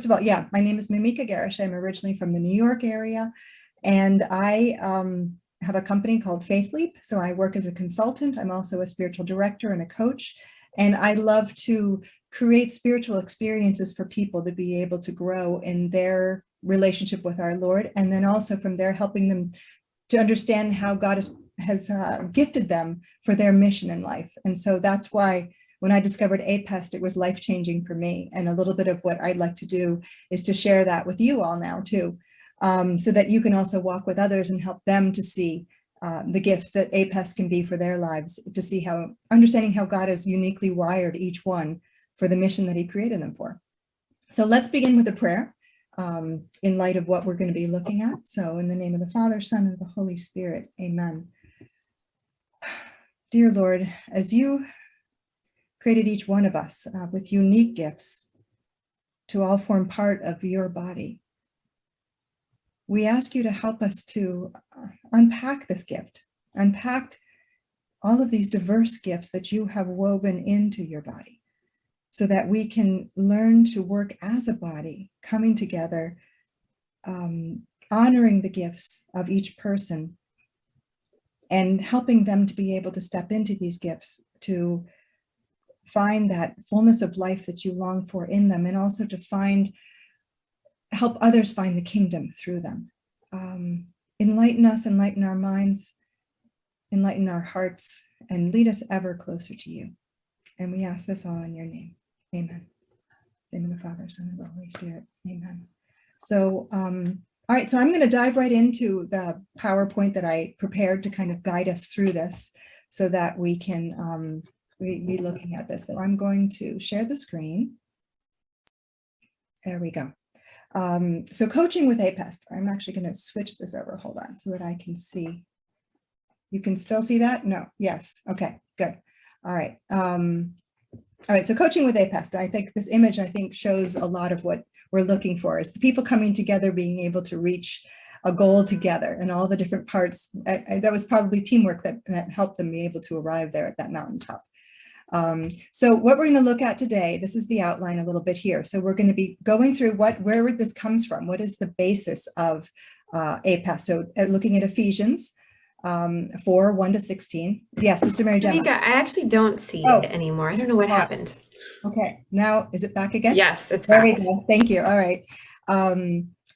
of all, yeah, my name is Mimika Garish. I'm originally from the New York area, and I have a company called Faith Leap. So I work as a consultant. I'm also a spiritual director and a coach, and I love to create spiritual experiences for people to be able to grow in their relationship with our Lord, and then also from there helping them to understand how God has gifted them for their mission in life. And so that's why when I discovered APEST, it was life-changing for me. And a little bit of what I'd like to do is to share that with you all now too, so that you can also walk with others and help them to see the gift that APEST can be for their lives, to see how, understanding how God has uniquely wired each one for the mission that he created them for. So let's begin with a prayer in light of what we're going to be looking at. So in the name of the Father, Son, and the Holy Spirit, amen. Dear Lord, as you created each one of us with unique gifts to all form part of your body, we ask you to help us to unpack this gift, unpack all of these diverse gifts that you have woven into your body, so that we can learn to work as a body, coming together, honoring the gifts of each person, and helping them to be able to step into these gifts, to find that fullness of life that you long for in them, and also to help others find the kingdom through them. Enlighten us, enlighten our minds, enlighten our hearts, and lead us ever closer to you. And we ask this all in your name. Amen. In the name of the Father, Son, and the Holy Spirit. Amen. So, all right, so I'm going to dive right into the PowerPoint that I prepared to kind of guide us through this so that we can be looking at this. So I'm going to share the screen. There we go. So coaching with APEST. I'm actually going to switch this over. Hold on, so that I can see. You can still see that? No. Yes. Okay, good. All right. All right, so coaching with APEST. I think this image, shows a lot of what we're looking for, is the people coming together, being able to reach a goal together, and all the different parts. That was probably teamwork that helped them be able to arrive there at that mountaintop. So what we're going to look at today, this is the outline a little bit here. So we're going to be going through where this comes from. What is the basis of APEST? So looking at Ephesians 4, 1 to 16. Yes, Sister Mary Gemma. Mika, I actually don't see it anymore. I don't know what happened. Okay, now is it back again? Yes, it's back. There we go. Thank you. All right.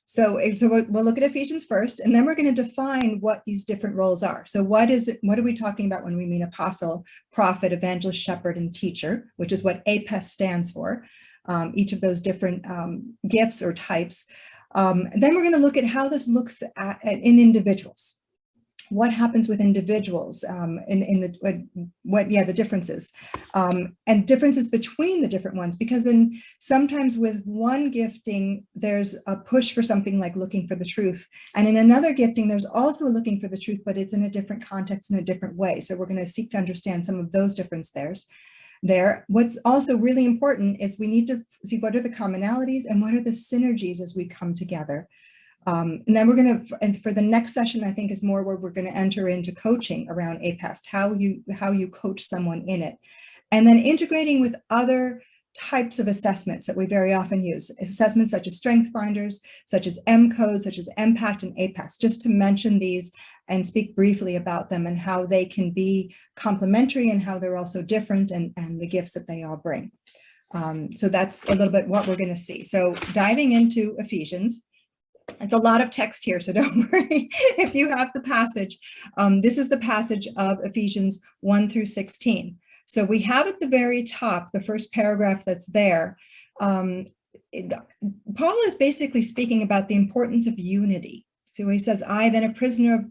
So we'll look at Ephesians first, and then we're going to define what these different roles are. So what are we talking about when we mean apostle, prophet, evangelist, shepherd, and teacher, which is what APEST stands for, each of those different gifts or types. Then we're going to look at how this looks in individuals. What happens with individuals the differences and differences between the different ones, because then sometimes with one gifting, there's a push for something like looking for the truth. And in another gifting, there's also looking for the truth, but it's in a different context, in a different way. So we're going to seek to understand some of those differences there. What's also really important is we need to see what are the commonalities and what are the synergies as we come together. And then we're going to, and for the next session, I think is more where we're going to enter into coaching around APEST, how you coach someone in it, and then integrating with other types of assessments that we very often use, assessments such as Strength Finders, such as M-Code, such as MPACT and APEST, just to mention these and speak briefly about them and how they can be complementary and how they're also different, and the gifts that they all bring. So that's a little bit what we're going to see. So diving into Ephesians. It's a lot of text here, so don't worry if you have the passage. This is the passage of Ephesians 1 through 16. So we have at the very top, the first paragraph that's there. Paul is basically speaking about the importance of unity. So he says, I, then a prisoner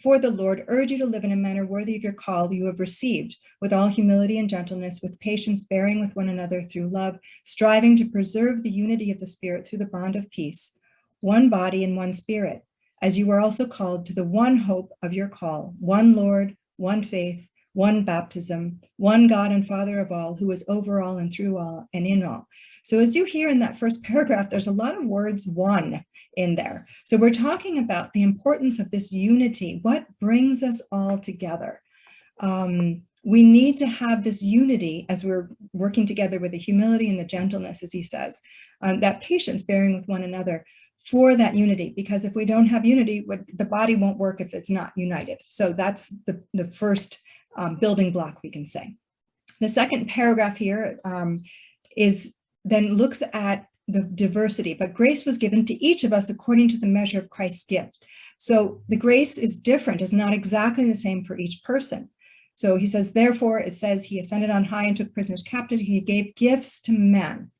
for the Lord, urge you to live in a manner worthy of your call you have received, with all humility and gentleness, with patience, bearing with one another through love, striving to preserve the unity of the Spirit through the bond of peace. One body and one Spirit, as you were also called to the one hope of your call, one Lord, one faith, one baptism, one God and Father of all, who is over all and through all and in all. So as you hear in that first paragraph, there's a lot of words one in there. So we're talking about the importance of this unity, what brings us all together. we need to have this unity as we're working together with the humility and the gentleness, as he says, that patience, bearing with one another for that unity. Because if we don't have unity, the body won't work if it's not united. So that's the first building block, we can say. The second paragraph here is then looks at the diversity, but grace was given to each of us according to the measure of Christ's gift. So the grace is different, is not exactly the same for each person. So he says, therefore, it says he ascended on high and took prisoners captive. He gave gifts to men.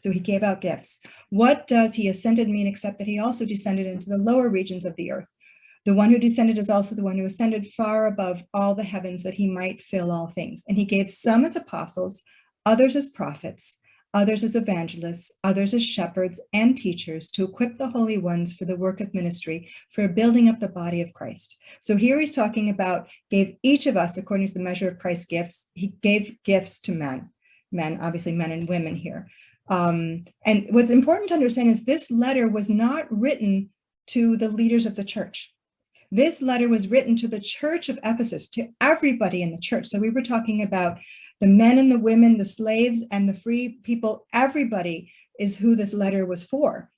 So he gave out gifts. What does he ascended mean except that he also descended into the lower regions of the earth? The one who descended is also the one who ascended far above all the heavens that he might fill all things. And he gave some as apostles, others as prophets, others as evangelists, others as shepherds and teachers to equip the holy ones for the work of ministry, for building up the body of Christ. So here he's talking about gave each of us according to the measure of Christ's gifts. He gave gifts to men, obviously men and women here. And what's important to understand is this letter was not written to the leaders of the church. This letter was written to the church of Ephesus, to everybody in the church. So we were talking about the men and the women, the slaves and the free people. Everybody is who this letter was for.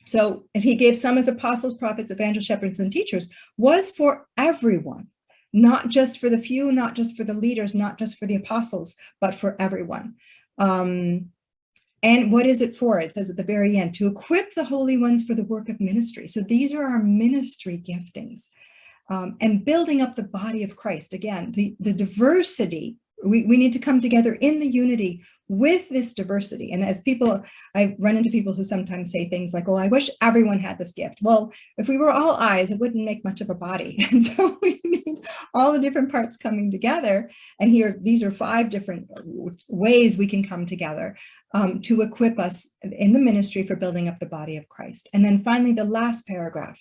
So if he gave some as apostles, prophets, evangelists, shepherds, and teachers, was for everyone, not just for the few, not just for the leaders, not just for the apostles, but for everyone. And what is it for? It says at the very end, to equip the holy ones for the work of ministry. So these are our ministry giftings, and building up the body of Christ. Again, the diversity, we need to come together in the unity with this diversity. And as people, I run into people who sometimes say things like, well, I wish everyone had this gift. Well, if we were all eyes, it wouldn't make much of a body. And so we need all the different parts coming together. And here, these are 5 different ways we can come together to equip us in the ministry for building up the body of Christ. And then finally, the last paragraph.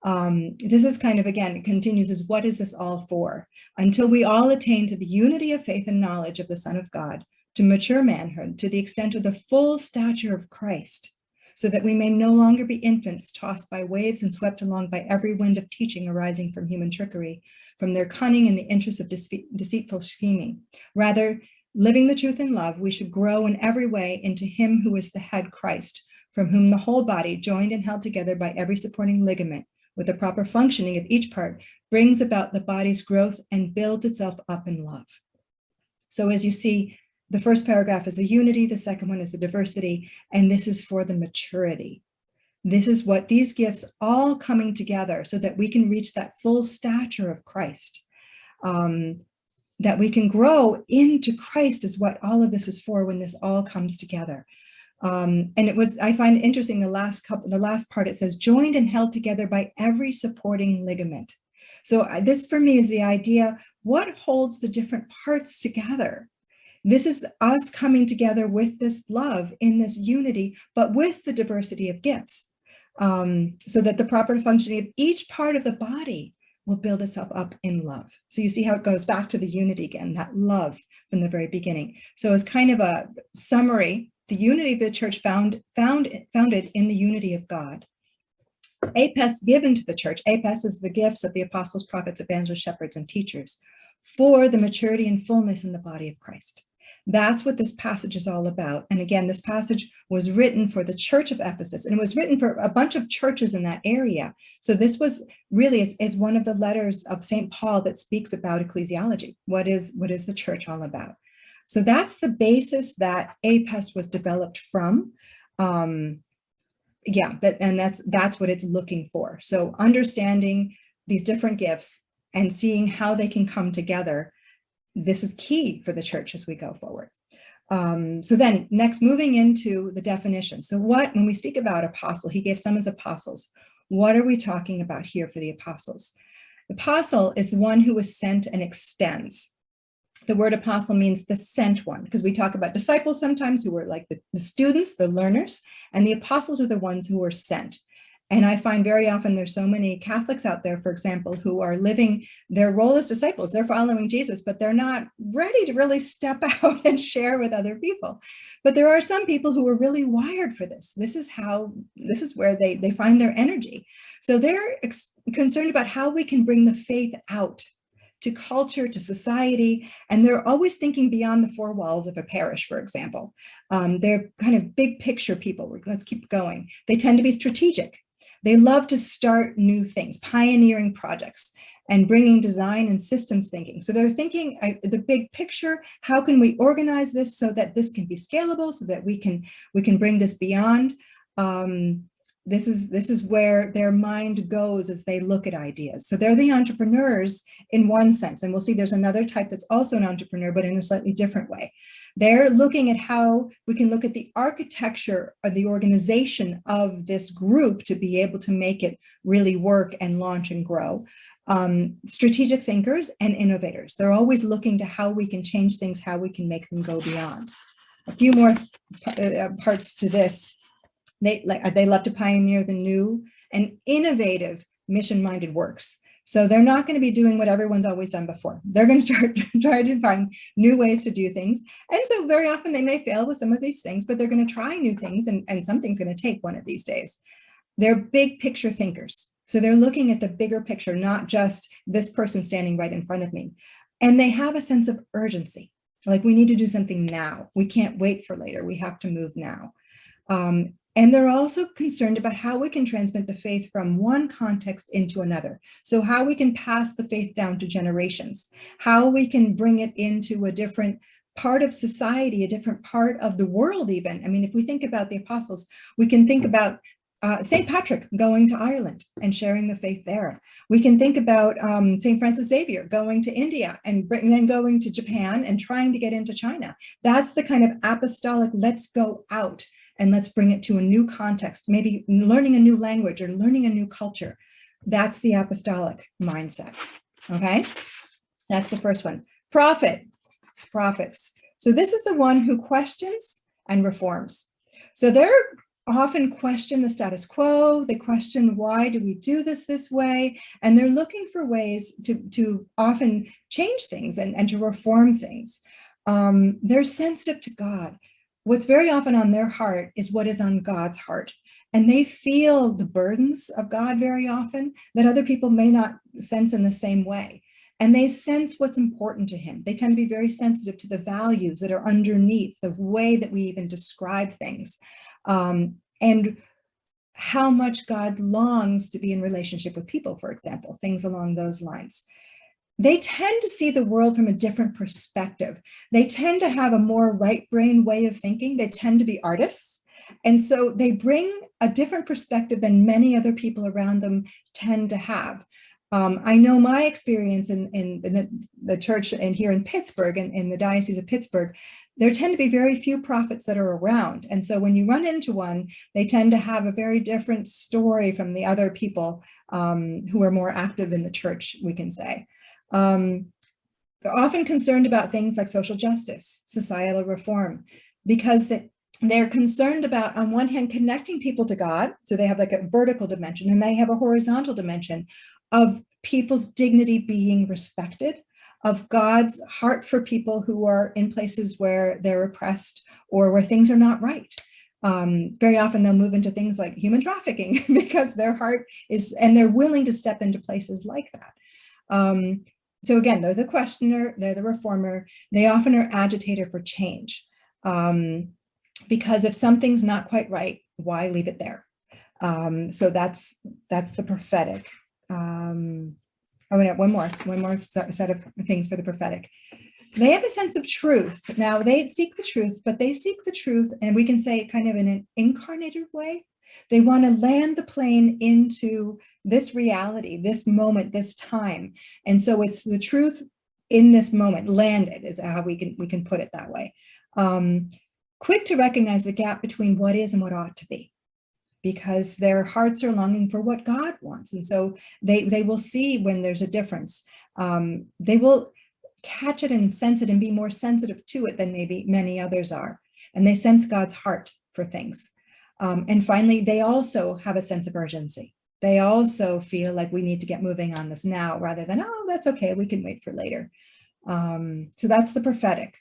This is kind of, again, it continues as what is this all for? Until we all attain to the unity of faith and knowledge of the Son of God, to mature manhood, to the extent of the full stature of Christ, so that we may no longer be infants tossed by waves and swept along by every wind of teaching arising from human trickery, from their cunning and the interest of deceitful scheming. Rather, living the truth in love, we should grow in every way into him who is the head, Christ, from whom the whole body, joined and held together by every supporting ligament, with the proper functioning of each part, brings about the body's growth and builds itself up in love. So as you see, the first paragraph is the unity, the second one is the diversity, and this is for the maturity. This is what these gifts all coming together so that we can reach that full stature of Christ, that we can grow into Christ is what all of this is for when this all comes together. And I find it interesting, the last part, it says, joined and held together by every supporting ligament. So this for me is the idea, what holds the different parts together? This is us coming together with this love in this unity, but with the diversity of gifts, so that the proper functioning of each part of the body will build itself up in love. So you see how it goes back to the unity again, that love from the very beginning. So as kind of a summary, the unity of the church founded in the unity of God. APEST given to the church. APEST is the gifts of the apostles, prophets, evangelists, shepherds, and teachers for the maturity and fullness in the body of Christ. That's what this passage is all about. And again, this passage was written for the church of Ephesus, and it was written for a bunch of churches in that area. So this was really, it's one of the letters of St. Paul that speaks about ecclesiology. What is the church all about? So that's the basis that APEST was developed from. That's what it's looking for. So understanding these different gifts and seeing how they can come together, this is key for the church as we go forward. So then next, moving into the definition. So when we speak about apostle, he gave some as apostles. What are we talking about here for the apostles? The apostle is the one who was sent and extends. The word apostle means the sent one, because we talk about disciples sometimes who were like the students, the learners, and the apostles are the ones who were sent. And I find very often there's so many Catholics out there, for example, who are living their role as disciples. They're following Jesus, but they're not ready to really step out and share with other people. But there are some people who are really wired for this. This is where they find their energy. So they're concerned about how we can bring the faith out to culture, to society, and they're always thinking beyond the four walls of a parish, for example. They're kind of big picture people. Let's keep going. They tend to be strategic. They love to start new things, pioneering projects, and bringing design and systems thinking. So they're thinking the big picture. How can we organize this so that this can be scalable, so that we can bring this beyond? This is where their mind goes as they look at ideas. So they're the entrepreneurs in one sense, and we'll see there's another type that's also an entrepreneur, but in a slightly different way. They're looking at how we can look at the architecture of the organization of this group to be able to make it really work and launch and grow. Strategic thinkers and innovators. They're always looking to how we can change things, how we can make them go beyond. A few more parts to this. They love to pioneer the new and innovative mission-minded works. So they're not going to be doing what everyone's always done before. They're going to try to find new ways to do things. And so very often they may fail with some of these things, but they're going to try new things, and something's going to take one of these days. They're big picture thinkers. So they're looking at the bigger picture, not just this person standing right in front of me. And they have a sense of urgency. Like, we need to do something now. We can't wait for later. We have to move now. And they're also concerned about how we can transmit the faith from one context into another. So how we can pass the faith down to generations, how we can bring it into a different part of society, a different part of the world even. I mean, if we think about the apostles, we can think about St. Patrick going to Ireland and sharing the faith there. We can think about St. Francis Xavier going to India and then going to Japan and trying to get into China. That's the kind of apostolic, let's go out and let's bring it to a new context, maybe learning a new language or learning a new culture. That's the apostolic mindset, okay? That's the first one. Prophets. So this is the one who questions and reforms. So they're often question the status quo. They question, why do we do this way? And they're looking for ways to often change things and to reform things. They're sensitive to God. What's very often on their heart is what is on God's heart. And they feel the burdens of God very often that other people may not sense in the same way. And they sense what's important to him. They tend to be very sensitive to the values that are underneath the way that we even describe things. And how much God longs to be in relationship with people, for example, things along those lines. They tend to see the world from a different perspective. They tend to have a more right brain way of thinking. They tend to be artists. And so they bring a different perspective than many other people around them tend to have. I know my experience in the church and here in Pittsburgh, in the Diocese of Pittsburgh, there tend to be very few prophets that are around. And so when you run into one, they tend to have a very different story from the other people who are more active in the church, we can say. They're often concerned about things like social justice, societal reform, because they're concerned about, on one hand, connecting people to God. So they have like a vertical dimension, and they have a horizontal dimension of people's dignity being respected, of God's heart for people who are in places where they're oppressed or where things are not right. Very often they'll move into things like human trafficking because their heart is, and they're willing to step into places like that. So again, they're the questioner, they're the reformer. They often are agitator for change. Because if something's not quite right, why leave it there? So that's the prophetic. One more set of things for the prophetic. They have a sense of truth. Now they seek the truth, but they seek the truth, and we can say kind of in an incarnated way. They want to land the plane into this reality, this moment, this time. And so it's the truth in this moment, landed is how we can put it that way. Quick to recognize the gap between what is and what ought to be, because their hearts are longing for what God wants. And so they will see when there's a difference. They will catch it and sense it and be more sensitive to it than maybe many others are. And they sense God's heart for things. And finally, they also have a sense of urgency. They also feel like we need to get moving on this now rather than, oh, that's okay, we can wait for later. So that's the prophetic.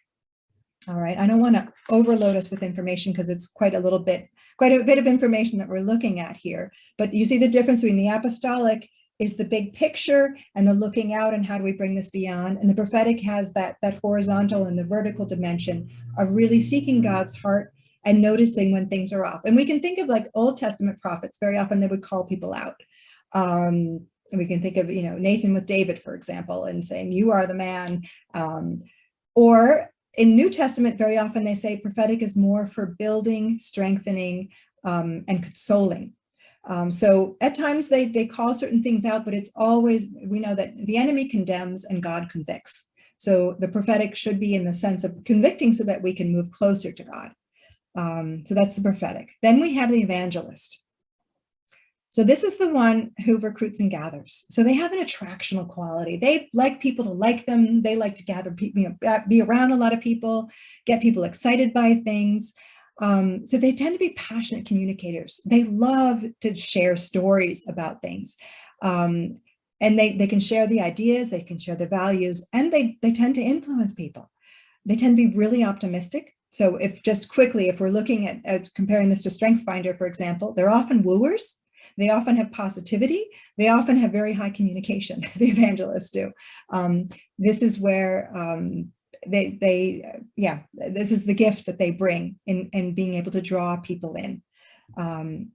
All right, I don't want to overload us with information because it's quite a bit of information that we're looking at here. But you see the difference between the apostolic is the big picture and the looking out and how do we bring this beyond. And the prophetic has that horizontal and the vertical dimension of really seeking God's heart and noticing when things are off. And we can think of like Old Testament prophets. Very often they would call people out. And we can think of, Nathan with David, for example, and saying, you are the man. Or in New Testament, very often they say prophetic is more for building, strengthening, and consoling. So at times they call certain things out, but it's always, we know that the enemy condemns and God convicts. So the prophetic should be in the sense of convicting so that we can move closer to God. So that's the prophetic. Then we have the evangelist. So this is the one who recruits and gathers. So they have an attractional quality. They like people to like them. They like to gather people, be around a lot of people, get people excited by things. So they tend to be passionate communicators. They love to share stories about things. And they can share the ideas, they can share the values, and they tend to influence people. They tend to be really optimistic. So if we're looking at comparing this to StrengthsFinder, for example, they're often wooers. They often have positivity. They often have very high communication. The evangelists do. This is where this is the gift that they bring in being able to draw people in. Then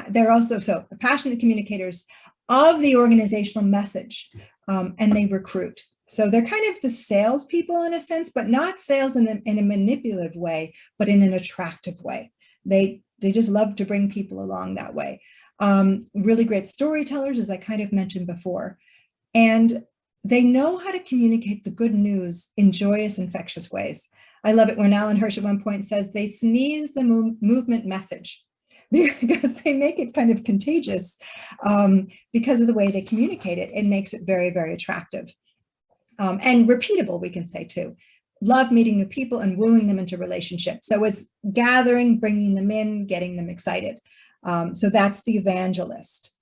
they're also passionate communicators of the organizational message, and they recruit. So they're kind of the salespeople in a sense, but not sales in a manipulative way, but in an attractive way. They just love to bring people along that way. Really great storytellers, as I kind of mentioned before. And they know how to communicate the good news in joyous, infectious ways. I love it when Alan Hirsch at one point says they sneeze the movement message because they make it kind of contagious because of the way they communicate it. It makes it very, very attractive and repeatable, we can say too. Love meeting new people and wooing them into relationships. So it's gathering, bringing them in, getting them excited. So that's the evangelist.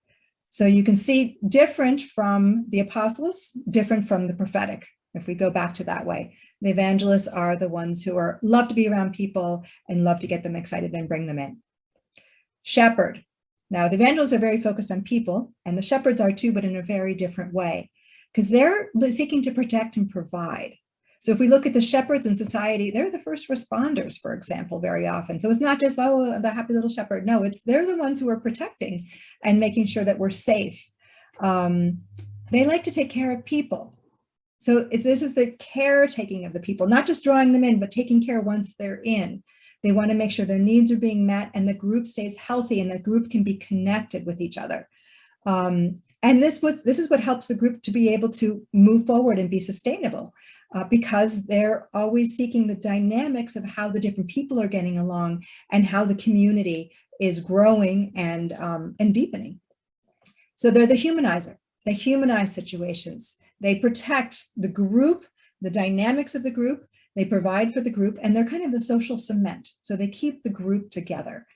So you can see different from the apostles, different from the prophetic, if we go back to that way. The evangelists are the ones who love to be around people and love to get them excited and bring them in. Shepherd. Now, the evangelists are very focused on people, and the shepherds are too, but in a very different way, because they're seeking to protect and provide. So if we look at the shepherds in society, they're the first responders, for example, very often. So it's not just, oh, the happy little shepherd. No, they're the ones who are protecting and making sure that we're safe. They like to take care of people. So this is the caretaking of the people, not just drawing them in, but taking care once they're in. They want to make sure their needs are being met and the group stays healthy and the group can be connected with each other. And this is what helps the group to be able to move forward and be sustainable, because they're always seeking the dynamics of how the different people are getting along and how the community is growing and deepening. So they're the humanizer. They humanize situations. They protect the group, the dynamics of the group. They provide for the group, and they're kind of the social cement. So they keep the group together.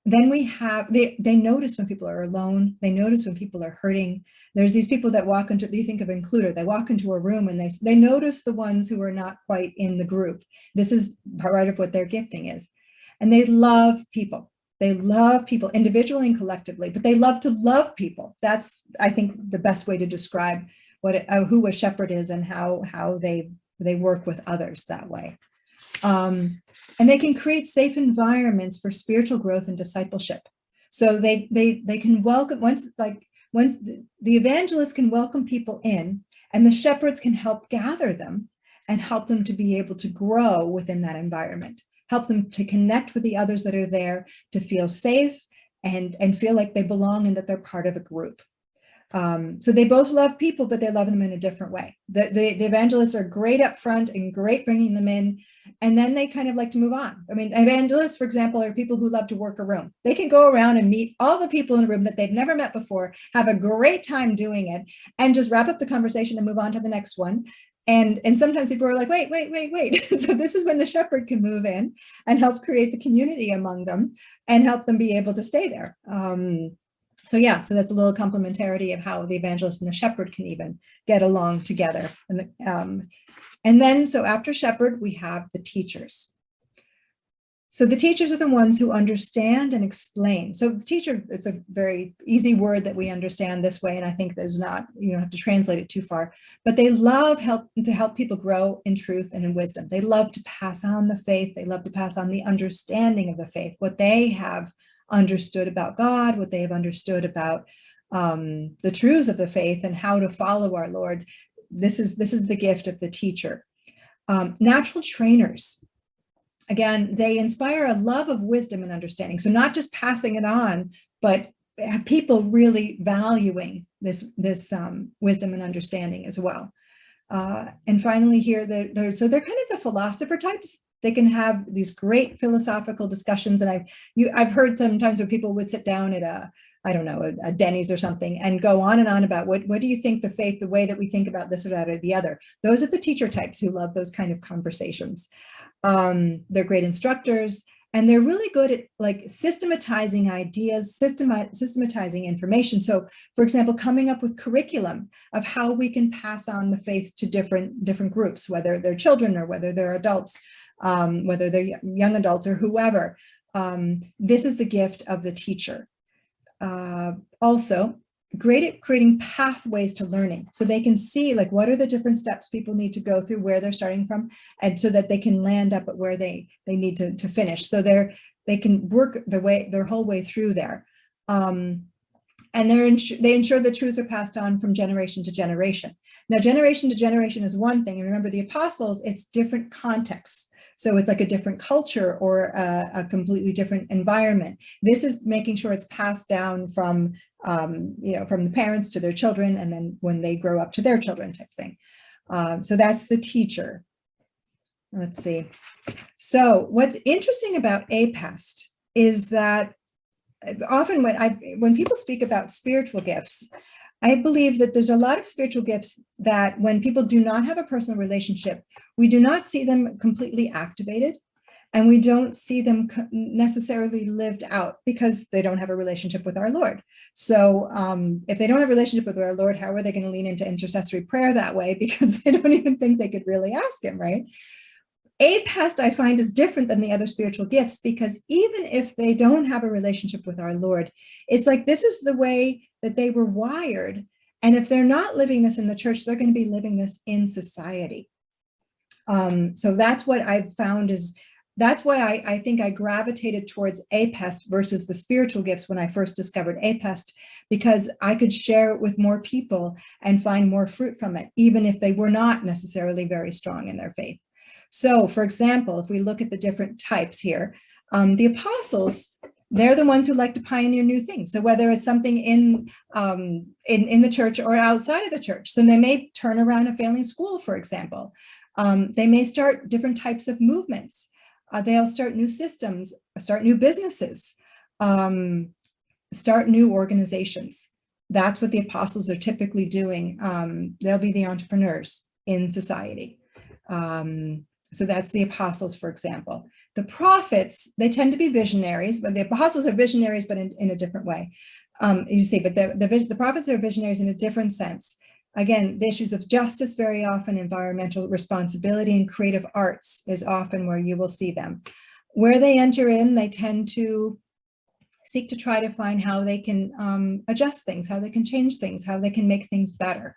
Then we have, they notice when people are alone. They notice when people are hurting. There's these people that walk into, you think of includer, they walk into a room and they notice the ones who are not quite in the group. This is part of what their gifting is. And they love people. They love people individually and collectively, but they love to love people. That's, I think, the best way to describe who a shepherd is and how they work with others that way. And they can create safe environments for spiritual growth and discipleship. So they can welcome, once the evangelists can welcome people in, and the shepherds can help gather them and help them to be able to grow within that environment, help them to connect with the others that are there, to feel safe and feel like they belong and that they're part of a group. So they both love people, but they love them in a different way. The evangelists are great up front and great bringing them in, and then they kind of like to move on. I mean, evangelists, for example, are people who love to work a room. They can go around and meet all the people in a room that they've never met before, have a great time doing it, and just wrap up the conversation and move on to the next one. And sometimes people are like, wait. So this is when the shepherd can move in and help create the community among them and help them be able to stay there. So that's a little complementarity of how the evangelist and the shepherd can even get along together. And then, so after shepherd, we have the teachers. So the teachers are the ones who understand and explain. So the teacher is a very easy word that we understand this way. And I think there's not, you don't have to translate it too far, but they love to help people grow in truth and in wisdom. They love to pass on the faith. They love to pass on the understanding of the faith, what they have understood about God, what they have understood about the truths of the faith and how to follow our Lord. This is the gift of the teacher. Natural trainers. Again, they inspire a love of wisdom and understanding. So not just passing it on, but people really valuing this wisdom and understanding as well. And finally here, so they're kind of the philosopher types. They can have these great philosophical discussions. And I've heard sometimes where people would sit down at I don't know, a Denny's or something and go on and on about what do you think the faith, the way that we think about this or that or the other. Those are the teacher types who love those kind of conversations. They're great instructors, and they're really good at like systematizing ideas, systematizing information. So for example, coming up with curriculum of how we can pass on the faith to different groups, whether they're children or whether they're adults, whether they're young adults or whoever. This is the gift of the teacher. Also great at creating pathways to learning, so they can see like what are the different steps people need to go through, where they're starting from, and so that they can land up at where they need to finish. So they can work their whole way through there. And they ensure the truths are passed on from generation to generation. Now, generation to generation is one thing. And remember, the apostles, it's different contexts. So it's like a different culture or a completely different environment. This is making sure it's passed down from, from the parents to their children, and then when they grow up to their children type thing. So that's the teacher. Let's see. So what's interesting about APEST is that often when people speak about spiritual gifts, I believe that there's a lot of spiritual gifts that when people do not have a personal relationship, we do not see them completely activated, and we don't see them necessarily lived out because they don't have a relationship with our Lord. So if they don't have a relationship with our Lord, how are they going to lean into intercessory prayer that way? Because they don't even think they could really ask him, right? APEST, I find, is different than the other spiritual gifts, because even if they don't have a relationship with our Lord, it's like this is the way that they were wired. And if they're not living this in the church, they're going to be living this in society. So that's what I've found that's why I think I gravitated towards APEST versus the spiritual gifts when I first discovered APEST, because I could share it with more people and find more fruit from it, even if they were not necessarily very strong in their faith. So, for example, if we look at the different types here, the apostles, they're the ones who like to pioneer new things. So whether it's something in the church or outside of the church, so they may turn around a failing school, for example. They may start different types of movements. They'll start new systems, start new businesses, start new organizations. That's what the apostles are typically doing. They'll be the entrepreneurs in society. So that's the apostles, for example. The prophets, they tend to be visionaries, but the apostles are visionaries, but in a different way. You see, but the prophets are visionaries in a different sense. Again, the issues of justice very often, environmental responsibility, and creative arts is often where you will see them. Where they enter in, they tend to seek to try to find how they can adjust things, how they can change things, how they can make things better.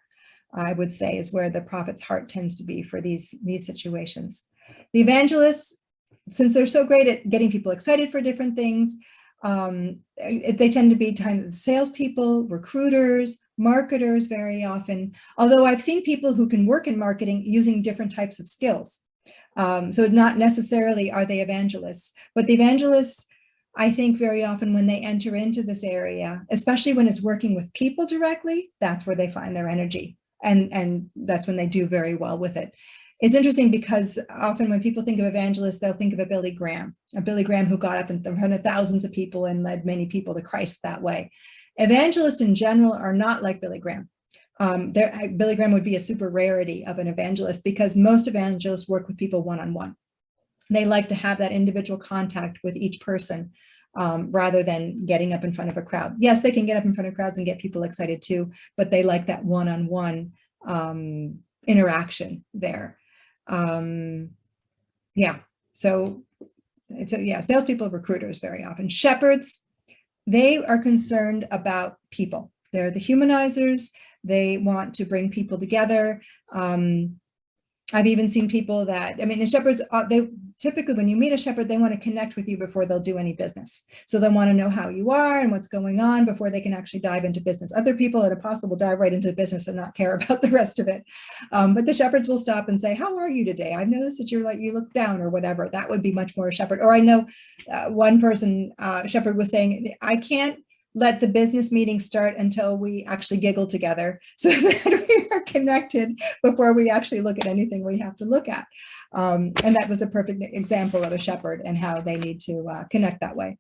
I would say is where the prophet's heart tends to be for these situations. The evangelists, since they're so great at getting people excited for different things, they tend to be kind of salespeople, recruiters, marketers very often, although I've seen people who can work in marketing using different types of skills. So not necessarily are they evangelists, but the evangelists, I think very often when they enter into this area, especially when it's working with people directly, that's where they find their energy. And that's when they do very well with it. It's interesting because often when people think of evangelists, they'll think of a Billy Graham who got up in front of thousands of people and led many people to Christ that way. Evangelists in general are not like Billy Graham. Billy Graham would be a super rarity of an evangelist, because most evangelists work with people one-on-one. They like to have that individual contact with each person, rather than getting up in front of a crowd. Yes, they can get up in front of crowds and get people excited too, but they like that one-on-one interaction there. Yeah, so yeah, salespeople, recruiters very often. Shepherds, they are concerned about people. They're the humanizers. They want to bring people together. I've even seen people that, I mean, the shepherds, they typically, when you meet a shepherd, they want to connect with you before they'll do any business. So they want to know how you are and what's going on before they can actually dive into business. Other people at APEST will dive right into business and not care about the rest of it. But the shepherds will stop and say, how are you today? I've noticed that you're like, you look down or whatever. That would be much more a shepherd. Or I know one person, shepherd, was saying, I can't let the business meeting start until we actually giggle together so that we are connected before we actually look at anything we have to look at. And that was a perfect example of a shepherd and how they need to connect that way.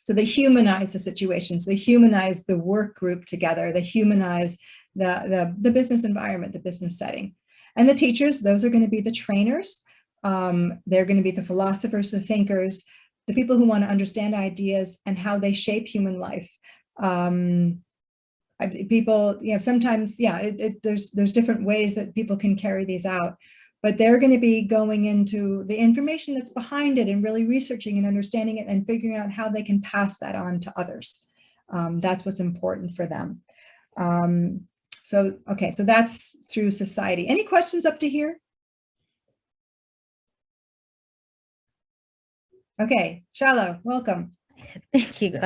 So they humanize the situations, they humanize the work group together, they humanize the business environment, the business setting. And the teachers, those are going to be the trainers. They're going to be the philosophers, the thinkers, the people who want to understand ideas and how they shape human life. People, you know, sometimes, yeah, there's different ways that people can carry these out, but they're going to be going into the information that's behind it and really researching and understanding it and figuring out how they can pass that on to others. That's what's important for them. Okay, so that's through society. Any questions up to here? Okay, Shallow, welcome. Thank you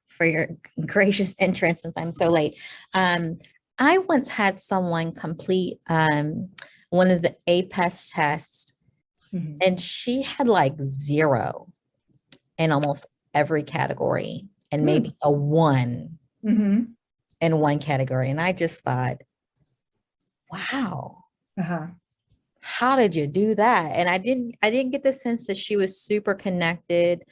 for your gracious entrance since I'm so late. I once had someone complete one of the APEST tests, and she had like 0 in almost every category and maybe a 1 in one category. And I just thought, wow. How did you do that? And I didn't get the sense that she was super connected,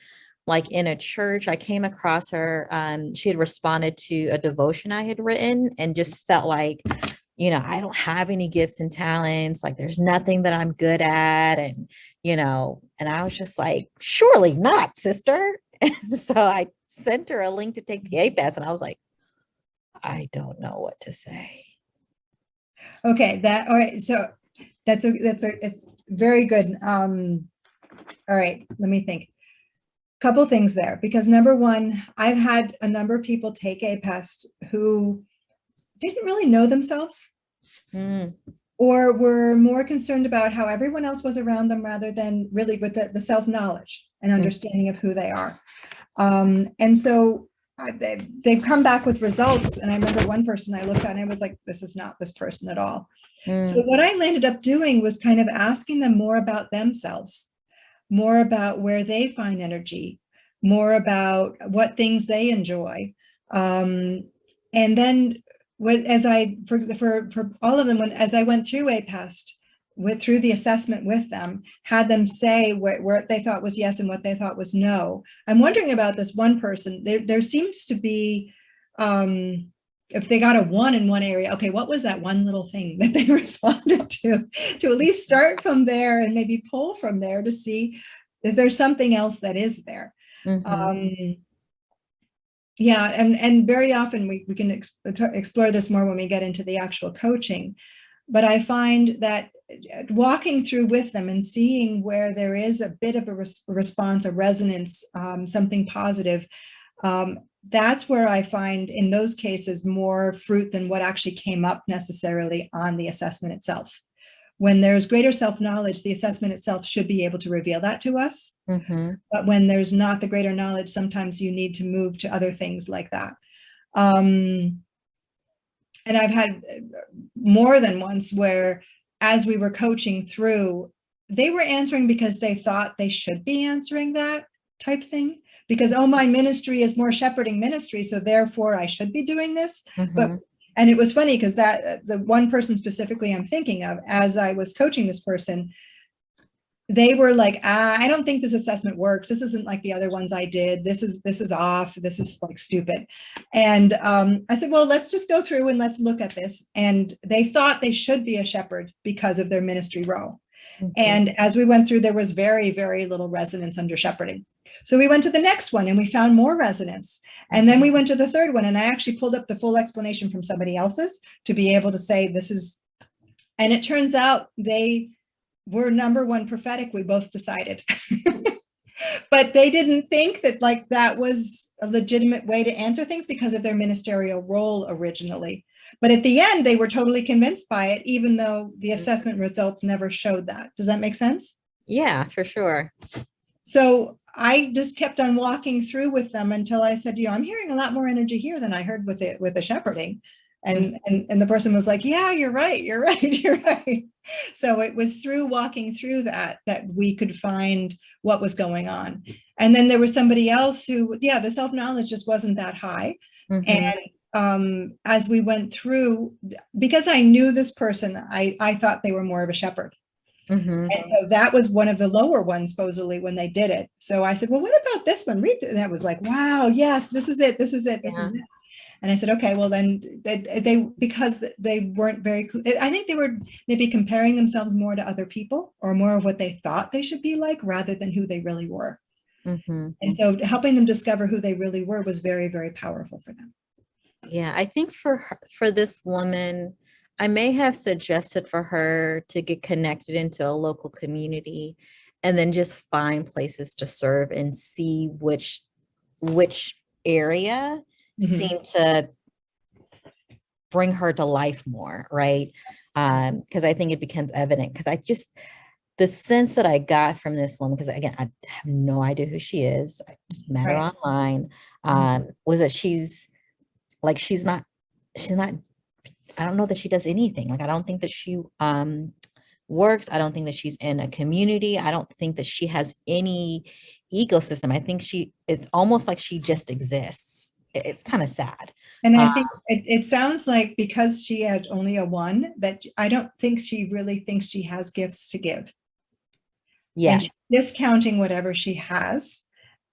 like in a church. I came across her, she had responded to a devotion I had written and just felt like, you know, I don't have any gifts and talents, like there's nothing that I'm good at. And, you know, and I was just like, surely not, sister. And so I sent her a link to take the APEST and I was like, I don't know what to say. Okay, all right. So it's very good. All right, let me think. Couple things there, because number one, I've had a number of people take APEST who didn't really know themselves or were more concerned about how everyone else was around them rather than really with the self-knowledge and understanding of who they are. And so they've come back with results. And I remember one person I looked at and I was like, this is not this person at all. So what I ended up doing was kind of asking them more about themselves, more about where they find energy, more about what things they enjoy. And then for all of them, as I went through APEST, through the assessment with them, had them say where they thought was yes and what they thought was no. I'm wondering about this one person. There seems to be, if they got a 1 in one area, okay, what was that one little thing that they responded to at least start from there and maybe pull from there to see if there's something else that is there. Yeah, and very often we can explore this more when we get into the actual coaching. But I find that walking through with them and seeing where there is a bit of a response, a resonance, something positive, that's where I find in those cases more fruit than what actually came up necessarily on the assessment itself. When there's greater self-knowledge, the assessment itself should be able to reveal that to us. But when there's not the greater knowledge, sometimes you need to move to other things like that. And I've had more than once where, as we were coaching through, they were answering because they thought they should be answering that type thing. Because, oh, my ministry is more shepherding ministry, so therefore I should be doing this. And it was funny because the one person specifically I'm thinking of, as I was coaching this person, they were like, I don't think this assessment works. This isn't like the other ones I did. This is off. This is like stupid. And I said, well, let's just go through and let's look at this. And they thought they should be a shepherd because of their ministry role. And as we went through, there was very, very little resonance under shepherding. So we went to the next one and we found more resonance. And then we went to the third one and I actually pulled up the full explanation from somebody else's to be able to say this is, and it turns out they were number one prophetic, we both decided. But they didn't think that like that was a legitimate way to answer things because of their ministerial role originally. But at the end, they were totally convinced by it, even though the assessment results never showed that. Does that make sense? Yeah, for sure. So I just kept on walking through with them until I said, I'm hearing a lot more energy here than I heard with the shepherding. And the person was like, yeah, you're right, you're right, you're right. So it was through walking through that we could find what was going on. And then there was somebody else who, the self-knowledge just wasn't that high. And as we went through, because I knew this person, I thought they were more of a shepherd. And so that was one of the lower ones, supposedly, when they did it. So I said, well, what about this one? Read it. And that was like, wow, yes, this is it. This is it. This is it. And I said, okay, well then they because they weren't very, I think they were maybe comparing themselves more to other people or more of what they thought they should be like rather than who they really were. And so helping them discover who they really were was very, very powerful for them. Yeah, I think for this woman, I may have suggested for her to get connected into a local community and then just find places to serve and see which area seemed to bring her to life more, right? Because I think it becomes evident because the sense that I got from this woman, because again, I have no idea who she is. I just met her online, was that she's not, I don't know that she does anything. Like, I don't think that she works. I don't think that she's in a community. I don't think that she has any ecosystem. I think it's almost like she just exists. It's kind of sad. And I think it sounds like because she had only a 1, that I don't think she really thinks she has gifts to give. Yes. And discounting whatever she has.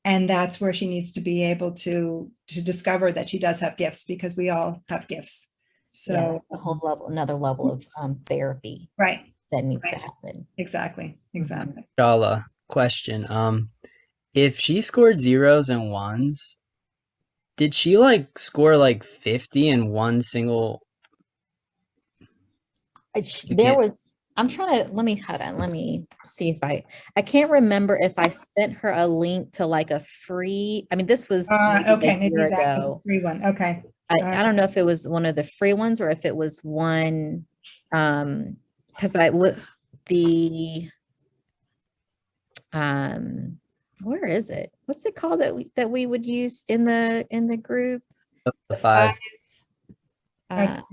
And that's where she needs to be able to discover that she does have gifts, because we all have gifts. So another level of therapy, that needs to happen. Exactly. Shala, question. If she scored 0s and 1s, did she score 50 in one single? I'm trying to, let me see if I can't remember if I sent her a link to a free, this was okay, a year maybe that was ago. a free one. Okay. I don't know if it was one of the free ones or if it was one, because where is it? What's it called that we would use in the group? The 5. I'm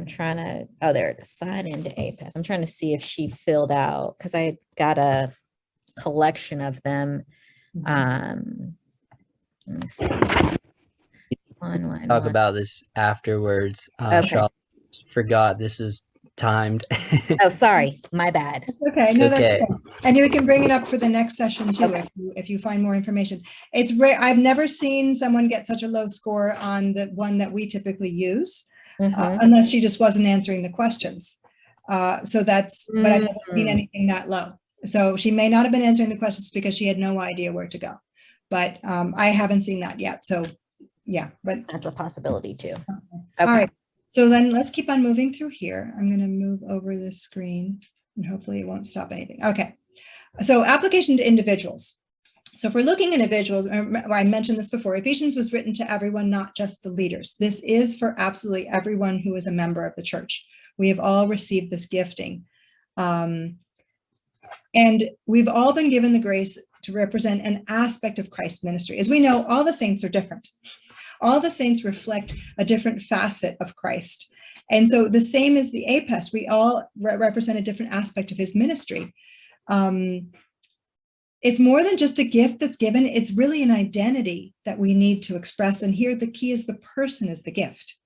trying to, there it is, sign into APEST. I'm trying to see if she filled out, because I got a collection of them. Let me see. Talk about this afterwards. Okay. Forgot this is timed. Oh, sorry, my bad. Okay, no, that's okay. And you can bring it up for the next session too, if you find more information. It's rare. I've never seen someone get such a low score on the one that we typically use, unless she just wasn't answering the questions. So that's, but I've never seen anything that low. So she may not have been answering the questions because she had no idea where to go. But I haven't seen that yet. So yeah, but that's a possibility too. Okay. All right. So then let's keep on moving through here. I'm going to move over this screen and hopefully it won't stop anything. Okay. So application to individuals. So if we're looking at individuals, I mentioned this before, Ephesians was written to everyone, not just the leaders. This is for absolutely everyone who is a member of the church. We have all received this gifting. And we've all been given the grace to represent an aspect of Christ's ministry. As we know, all the saints are different. All the saints reflect a different facet of Christ. And so the same as the APEST, we all represent a different aspect of his ministry. It's more than just a gift that's given. It's really an identity that we need to express. And here the key is the person is the gift.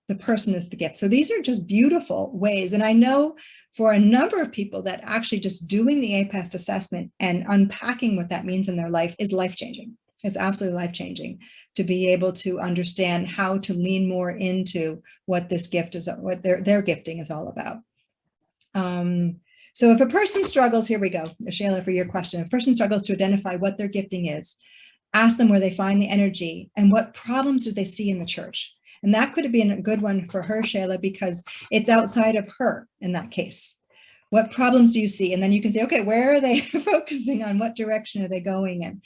The person is the gift. So these are just beautiful ways. And I know for a number of people that actually just doing the APEST assessment and unpacking what that means in their life is life-changing. It's absolutely life-changing to be able to understand how to lean more into what this gift is, what their gifting is all about. So if a person struggles, here we go, Shayla, for your question. If a person struggles to identify what their gifting is, ask them where they find the energy and what problems do they see in the church. And that could have been a good one for her, Shayla, because it's outside of her in that case. What problems do you see? And then you can say, okay, where are they focusing on? What direction are they going in?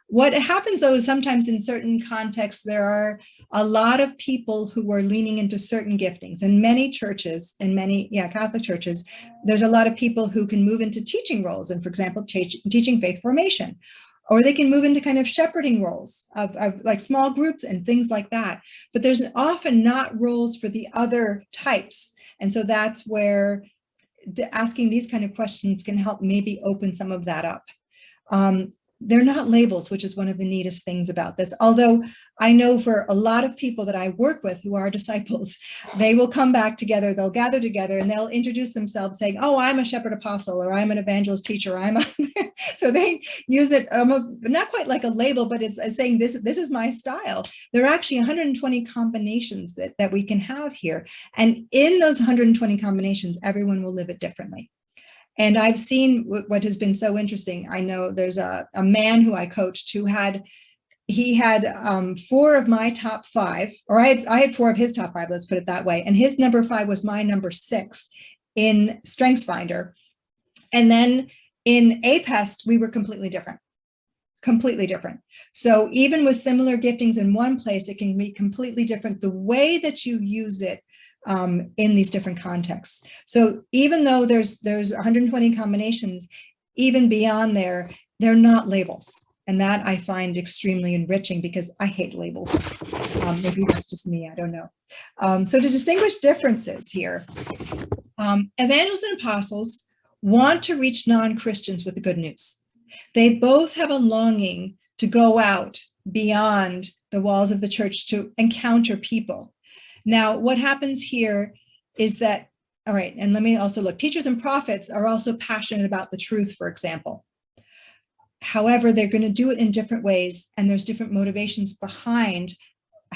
What happens, though, is sometimes in certain contexts, there are a lot of people who are leaning into certain giftings. In many churches, in many Catholic churches, there's a lot of people who can move into teaching roles. And for example, teaching faith formation, or they can move into kind of shepherding roles of like small groups and things like that. But there's often not roles for the other types. And so that's where asking these kind of questions can help maybe open some of that up. They're not labels, which is one of the neatest things about this. Although I know for a lot of people that I work with who are disciples, they will come back together, they'll gather together and they'll introduce themselves saying, oh, I'm a shepherd apostle, or I'm an evangelist teacher, so they use it almost not quite like a label, but it's saying this is my style. There are actually 120 combinations that we can have here. And in those 120 combinations, everyone will live it differently. And I've seen what has been so interesting. I know there's a man who I coached who had 4 of my top 5, or I had 4 of his top 5, let's put it that way. And his number 5 was my number 6 in StrengthsFinder. And then in APEST, we were completely different. So even with similar giftings in one place, it can be completely different, the way that you use it in these different contexts. So even though there's 120 combinations, even beyond there, they're not labels. And that I find extremely enriching because I hate labels. Maybe that's just me, I don't know. So to distinguish differences here, evangelists and apostles want to reach non-Christians with the good news. They both have a longing to go out beyond the walls of the church to encounter people. Now, what happens here is that, all right, and let me also look, teachers and prophets are also passionate about the truth, for example. However, they're going to do it in different ways, and there's different motivations behind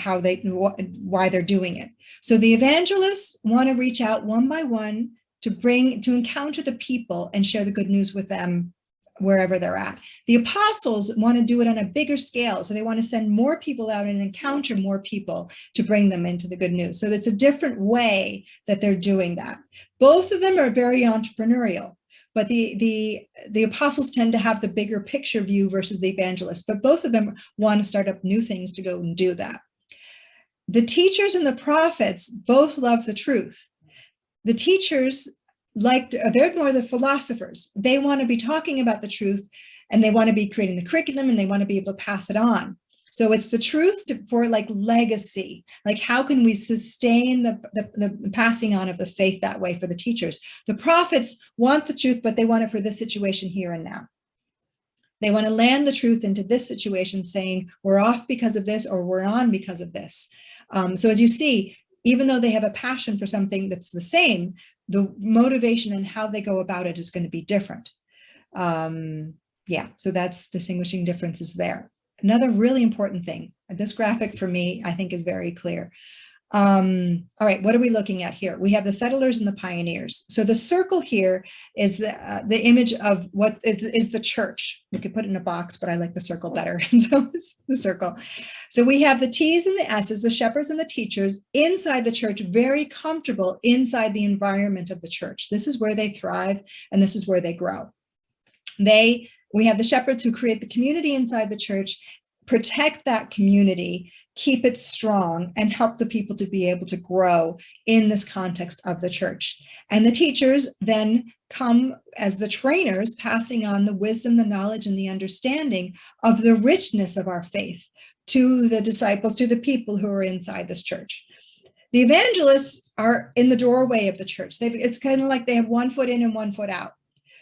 why they're doing it. So the evangelists want to reach out one by one to encounter the people and share the good news with them wherever they're at. The apostles want to do it on a bigger scale. So they want to send more people out and encounter more people to bring them into the good news. So it's a different way that they're doing that. Both of them are very entrepreneurial, but the apostles tend to have the bigger picture view versus the evangelists, but both of them want to start up new things to go and do that. The teachers and the prophets both love the truth. The teachers they're more the philosophers. They want to be talking about the truth, and they want to be creating the curriculum, and they want to be able to pass it on. So it's the truth for like legacy, like how can we sustain the passing on of the faith that way for the teachers. The prophets want the truth, but they want it for this situation here and now. They want to land the truth into this situation, saying we're off because of this, or we're on because of this. So as you see, even though they have a passion for something that's the same, the motivation and how they go about it is going to be different. So that's distinguishing differences there. Another really important thing, this graphic for me, I think is very clear. All right, what are we looking at here? We have the settlers and the pioneers. So the circle here is the image of what is the church. We could put it in a box, but I like the circle better. So it's the circle. So we have the T's and the S's, the shepherds and the teachers inside the church, very comfortable inside the environment of the church. This is where they thrive, and this is where they grow. We have the shepherds who create the community inside the church, protect that community, keep it strong, and help the people to be able to grow in this context of the church. And the teachers then come as the trainers, passing on the wisdom, the knowledge, and the understanding of the richness of our faith to the disciples, to the people who are inside this church. The evangelists are in the doorway of the church. It's kind of like they have one foot in and one foot out.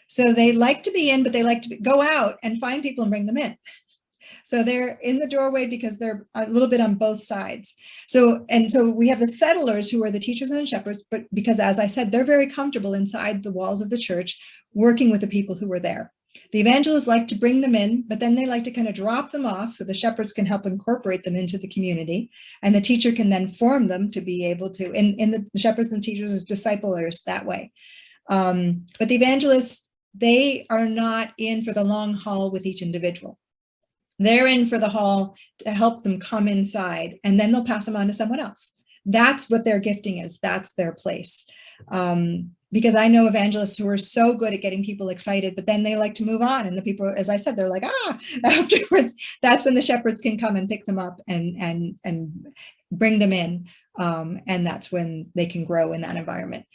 So they like to be in, but they like to go out and find people and bring them in. So they're in the doorway because they're a little bit on both sides. So we have the settlers who are the teachers and the shepherds, but because, as I said, they're very comfortable inside the walls of the church, working with the people who are there. The evangelists like to bring them in, but then they like to kind of drop them off so the shepherds can help incorporate them into the community, and the teacher can then form them to be able to, in the shepherds and teachers as disciplers that way. But the evangelists, they are not in for the long haul with each individual. They're in for the haul to help them come inside, and then they'll pass them on to someone else. That's what their gifting is. That's their place. because I know evangelists who are so good at getting people excited, but then they like to move on. And the people, as I said, they're like, afterwards, that's when the shepherds can come and pick them up and bring them in. And that's when they can grow in that environment.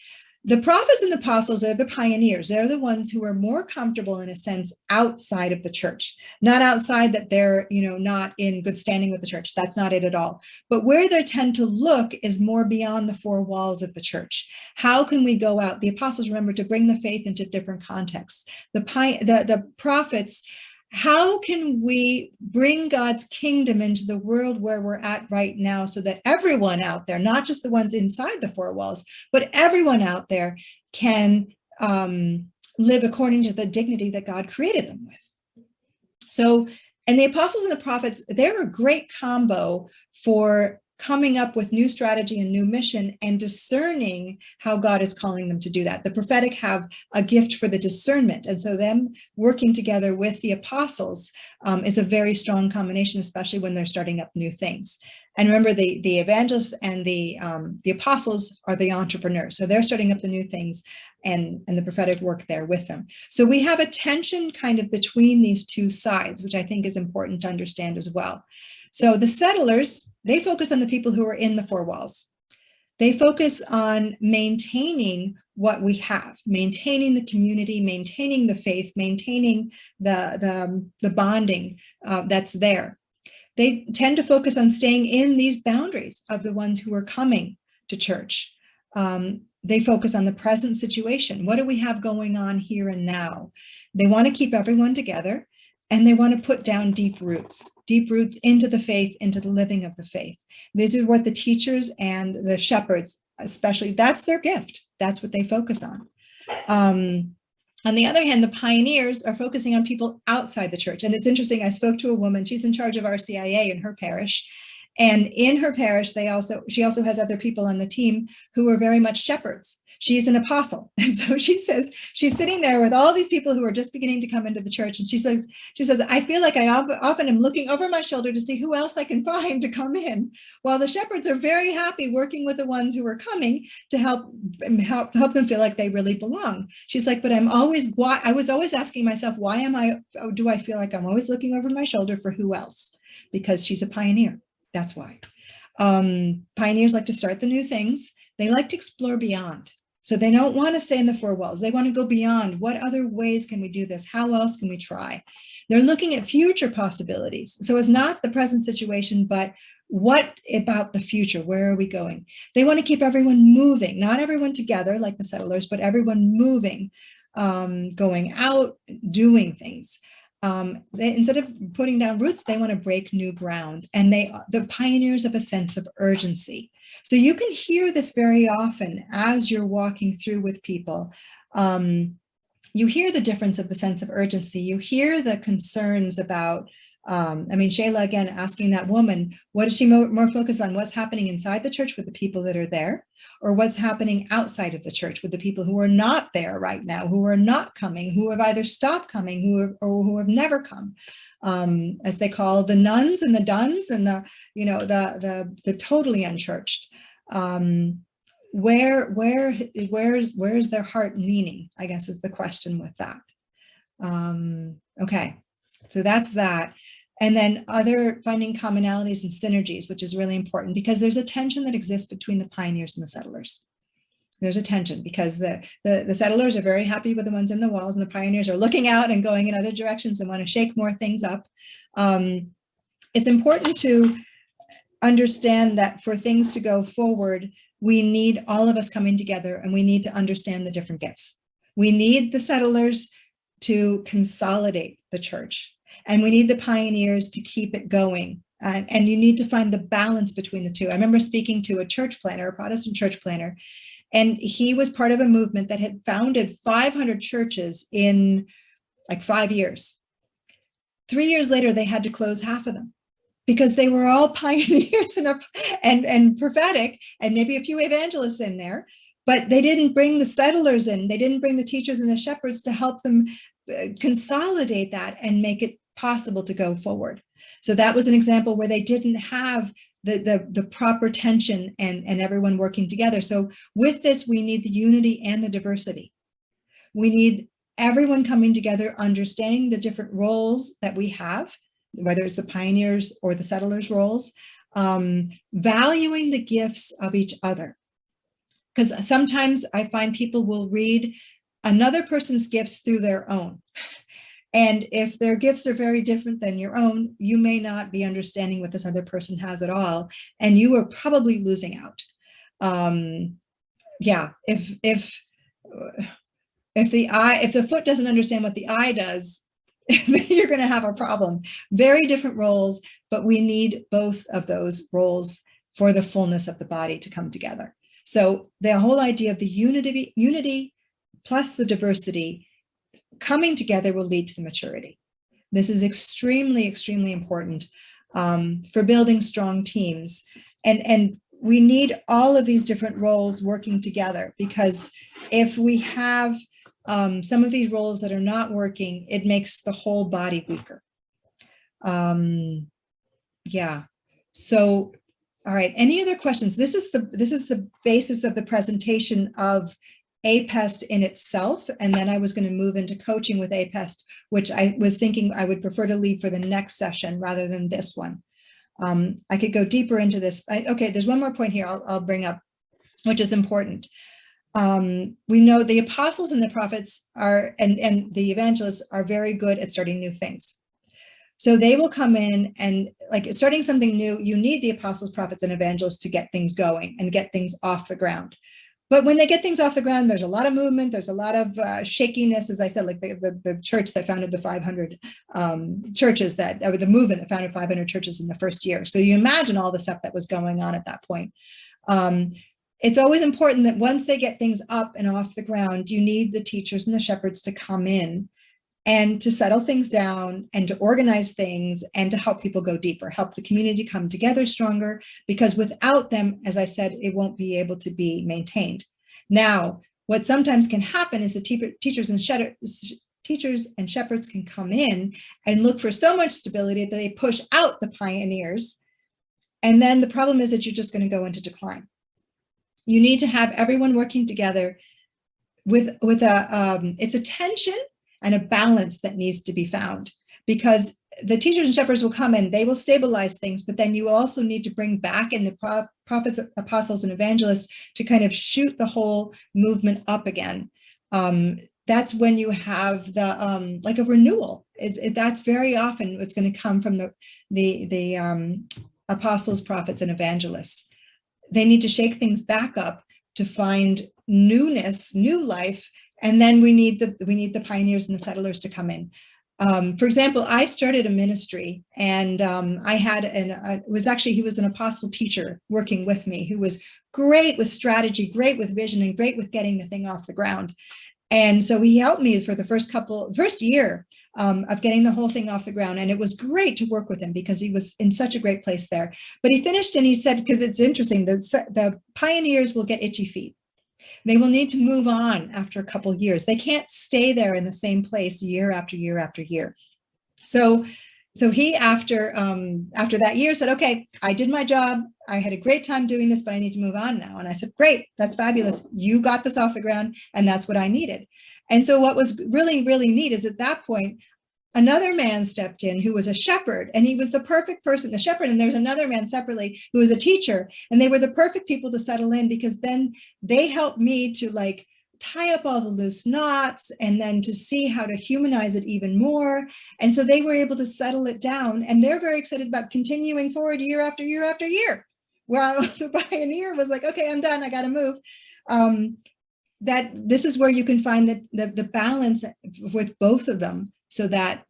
The prophets and the apostles are the pioneers. They're the ones who are more comfortable, in a sense, outside of the church. Not outside that they're, not in good standing with the church. That's not it at all. But where they tend to look is more beyond the four walls of the church. How can we go out? The apostles, remember, to bring the faith into different contexts. The prophets, how can we bring God's kingdom into the world where we're at right now, so that everyone out there, not just the ones inside the four walls, but everyone out there can live according to the dignity that God created them with? So, and the apostles and the prophets, they're a great combo for coming up with new strategy and new mission and discerning how God is calling them to do that. The prophetic have a gift for the discernment. And so them working together with the apostles is a very strong combination, especially when they're starting up new things. And remember, the evangelists and the apostles are the entrepreneurs. So they're starting up the new things, and the prophetic work there with them. So we have a tension kind of between these two sides, which I think is important to understand as well. So the settlers, they focus on the people who are in the four walls. They focus on maintaining what we have, maintaining the community, maintaining the faith, maintaining the bonding that's there. They tend to focus on staying in these boundaries of the ones who are coming to church. They focus on the present situation. What do we have going on here and now? They want to keep everyone together, and they want to put down deep roots into the faith, into the living of the faith. This is what the teachers and the shepherds, especially, that's their gift. That's what they focus on. On the other hand, the pioneers are focusing on people outside the church. And it's interesting, I spoke to a woman, she's in charge of RCIA in her parish. And in her parish, she also has other people on the team who are very much shepherds. She's an apostle. And so she says, she's sitting there with all these people who are just beginning to come into the church. And she says, I feel like I often am looking over my shoulder to see who else I can find to come in, while the shepherds are very happy working with the ones who are coming to help them feel like they really belong. She's like, but I was always asking myself, do I feel like I'm always looking over my shoulder for who else? Because she's a pioneer. That's why. Pioneers like to start the new things. They like to explore beyond. So they don't want to stay in the four walls. They want to go beyond. What other ways can we do this? How else can we try? They're looking at future possibilities. So it's not the present situation, but what about the future? Where are we going? They want to keep everyone moving, not everyone together like the settlers, but everyone moving, going out, doing things. Instead of putting down roots, they want to break new ground. And the pioneers of a sense of urgency. So you can hear this very often as you're walking through with people. You hear the difference of the sense of urgency. You hear the concerns about, Shayla, again, asking that woman, what is she more focused on? What's happening inside the church with the people that are there, or what's happening outside of the church with the people who are not there right now, who are not coming, who have either stopped coming, who have never come, as they call the nuns and the duns and the totally unchurched. Where's their heart leaning, I guess, is the question with that. Okay, so that's that. And then finding commonalities and synergies, which is really important, because there's a tension that exists between the pioneers and the settlers. There's a tension because the settlers are very happy with the ones in the walls, and the pioneers are looking out and going in other directions and want to shake more things up. It's important to understand that for things to go forward, we need all of us coming together, and we need to understand the different gifts. We need the settlers to consolidate the church, and we need the pioneers to keep it going. And you need to find the balance between the two. I remember speaking to a church planner, a Protestant church planner, and he was part of a movement that had founded 500 churches in like 5 years. 3 years later, they had to close half of them, because they were all pioneers and prophetic, and maybe a few evangelists in there, but they didn't bring the settlers in. They didn't bring the teachers and the shepherds to help them consolidate that and make it possible to go forward. So that was an example where they didn't have the proper tension and everyone working together. So with this, we need the unity and the diversity. We need everyone coming together, understanding the different roles that we have, whether it's the pioneers or the settlers' roles, valuing the gifts of each other. Because sometimes I find people will read another person's gifts through their own. And if their gifts are very different than your own, you may not be understanding what this other person has at all. And you are probably losing out. Yeah, if the foot doesn't understand what the eye does, then you're going to have a problem. Very different roles, but we need both of those roles for the fullness of the body to come together. So the whole idea of the unity plus the diversity coming together will lead to the maturity. This is extremely, extremely important for building strong teams. And we need all of these different roles working together, because if we have some of these roles that are not working, it makes the whole body weaker. Yeah. So, all right. Any other questions? This is the basis of the presentation of APEST in itself. And then I was going to move into coaching with APEST, which I was thinking I would prefer to leave for the next session rather than this one. I could go deeper into this. Okay, there's one more point here I'll bring up, which is important. We know the apostles and the prophets and the evangelists are very good at starting new things. So they will come in and, like, starting something new, you need the apostles, prophets, and evangelists to get things going and get things off the ground. But when they get things off the ground, there's a lot of movement. There's a lot of shakiness, as I said, like the church that founded the 500 churches or the movement that founded 500 churches in the first year. So you imagine all the stuff that was going on at that point. It's always important that once they get things up and off the ground, you need the teachers and the shepherds to come in and to settle things down and to organize things and to help people go deeper, help the community come together stronger, because without them, as I said, it won't be able to be maintained. Now, what sometimes can happen is the teachers and shepherds can come in and look for so much stability that they push out the pioneers. And then the problem is that you're just going to go into decline. You need to have everyone working together with it's a tension and a balance that needs to be found, because the teachers and shepherds will come in, they will stabilize things, but then you also need to bring back in the prophets, apostles, and evangelists to kind of shoot the whole movement up again. That's when you have the like a renewal. That's very often what's going to come from the apostles, prophets, and evangelists. They need to shake things back up to find newness, new life, and then we need the pioneers and the settlers to come in. For example, I started a ministry, and I had he was an apostle teacher working with me who was great with strategy, great with vision, and great with getting the thing off the ground. And so he helped me for the first year of getting the whole thing off the ground. And it was great to work with him because he was in such a great place there. But he finished and he said, because it's interesting, the pioneers will get itchy feet. They will need to move on after a couple of years. They can't stay there in the same place year after year after year. So he, after that year, said, okay, I did my job. I had a great time doing this, but I need to move on now. And I said, great, that's fabulous. You got this off the ground, and that's what I needed. And so what was really, really neat is at that point, another man stepped in who was a shepherd, and he was the perfect person, the shepherd. And there's another man separately who was a teacher, and they were the perfect people to settle in, because then they helped me to like tie up all the loose knots and then to see how to humanize it even more. And so they were able to settle it down, and they're very excited about continuing forward year after year after year. While the pioneer was like, okay, I'm done, I got to move. That this is where you can find the balance with both of them, so that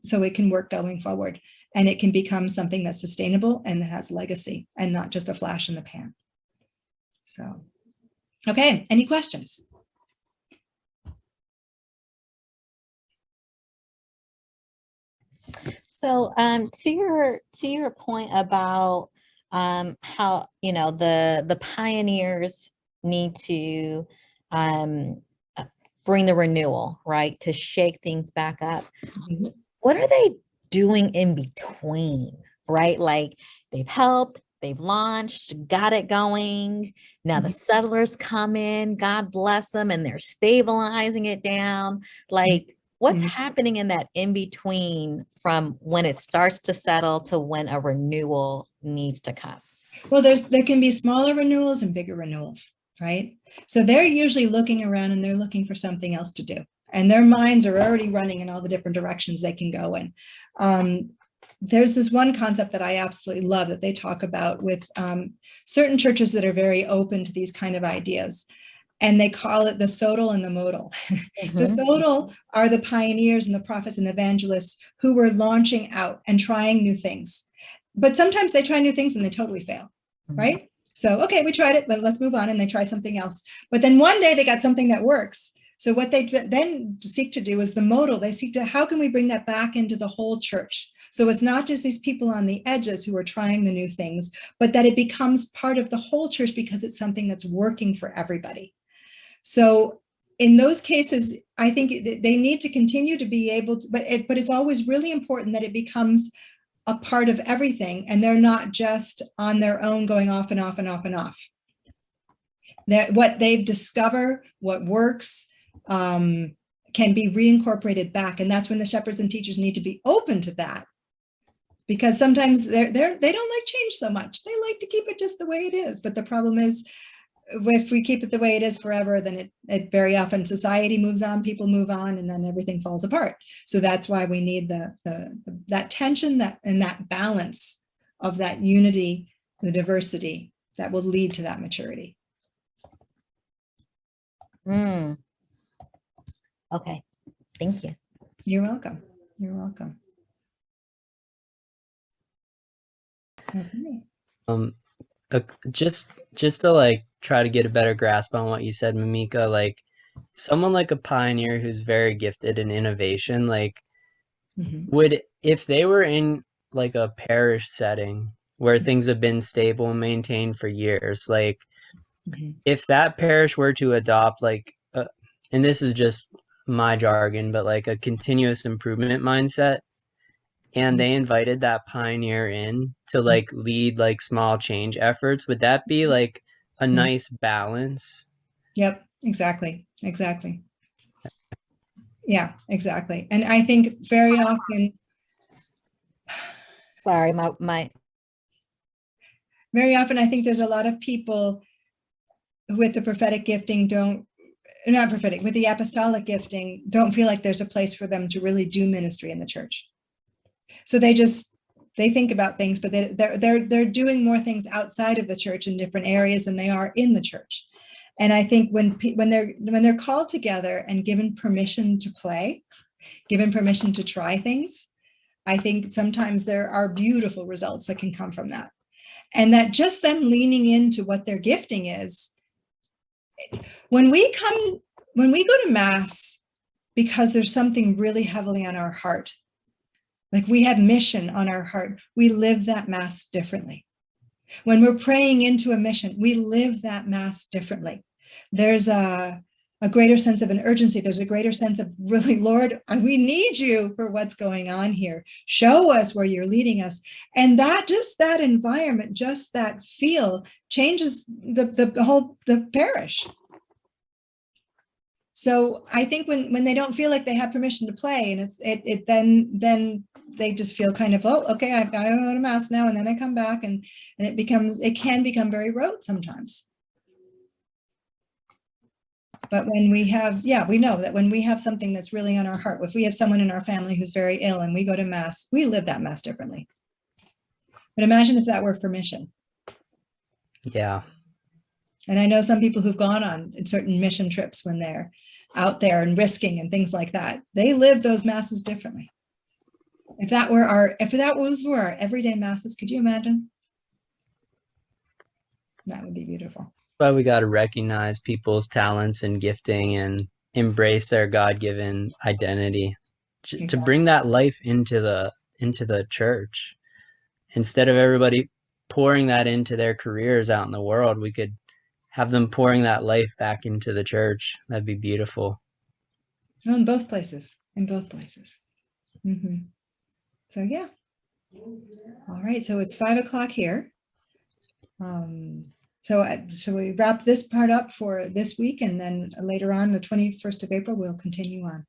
so it can work going forward, and it can become something that's sustainable and that has legacy and not just a flash in the pan. So, okay, any questions? So to your point about how, you know, the pioneers need to bring the renewal, right, to shake things back up. What are they doing in between, right? Like, they've helped, they've launched, got it going. Now the settlers come in, God bless them, and they're stabilizing it down. Like, what's happening in that in between from when it starts to settle to when a renewal needs to come? Well, there can be smaller renewals and bigger renewals, right? So they're usually looking around and they're looking for something else to do. And their minds are already running in all the different directions they can go in. There's this one concept that I absolutely love that they talk about with certain churches that are very open to these kind of ideas. And they call it the sodal and the modal. The sodal are the pioneers and the prophets and the evangelists who were launching out and trying new things. But sometimes they try new things and they totally fail, right? So, okay, we tried it, but let's move on, and they try something else. But then one day they got something that works. So what they then seek to do is the modal. They seek to, how can we bring that back into the whole church? So it's not just these people on the edges who are trying the new things, but that it becomes part of the whole church because it's something that's working for everybody. So in those cases, I think they need to continue to be able to, but it's always really important that it becomes a part of everything, and they're not just on their own going off and off and off and off. What they've discovered, what works, can be reincorporated back, and that's when the shepherds and teachers need to be open to that, because sometimes they don't like change so much. They like to keep it just the way it is. But the problem is, if we keep it the way it is forever, then it very often society moves on, people move on, and then everything falls apart. So that's why we need that tension, and that balance of that unity, the diversity that will lead to that maturity. Okay, thank you. You're welcome. You're welcome. Okay. Just to like try to get a better grasp on what you said, Mimika, like someone like a pioneer who's very gifted in innovation, like would, if they were in like a parish setting where things have been stable and maintained for years, like if that parish were to adopt like and this is just my jargon, but like a continuous improvement mindset, and they invited that pioneer in to like lead like small change efforts, would that be like a nice balance? Yep, exactly. Yeah, exactly. And I think very often, Sorry, very often I think there's a lot of people with the prophetic gifting with the apostolic gifting, don't feel like there's a place for them to really do ministry in the church. So they think about things, but they're doing more things outside of the church in different areas than they are in the church. And I think when they're called together and given permission to play, given permission to try things, I think sometimes there are beautiful results that can come from that. And that just them leaning into what their gifting is. When we go to Mass, because there's something really heavily on our heart, like we have mission on our heart, we live that Mass differently. When we're praying into a mission, we live that Mass differently. There's a greater sense of an urgency. There's a greater sense of, really, Lord, we need you for what's going on here. Show us where you're leading us. And that environment, just that feel changes the parish. So I think when they don't feel like they have permission to play, and then they just feel kind of, oh, okay, I've got to go to Mass now, and then I come back, and it can become very rote sometimes. But when we have, we know that when we have something that's really on our heart, if we have someone in our family who's very ill and we go to Mass, we live that Mass differently. But imagine if that were for mission. Yeah. And I know some people who've gone on certain mission trips when they're out there and risking and things like that. They live those Masses differently. If that were our everyday Masses, could you imagine? That would be beautiful. But we got to recognize people's talents and gifting and embrace their God-given identity to bring that life into the church. Instead of everybody pouring that into their careers out in the world, we could have them pouring that life back into the church. That'd be beautiful. Well, in both places. So yeah. All right. So it's 5 o'clock here. So we wrap this part up for this week, and then later on, the 21st of April, we'll continue on.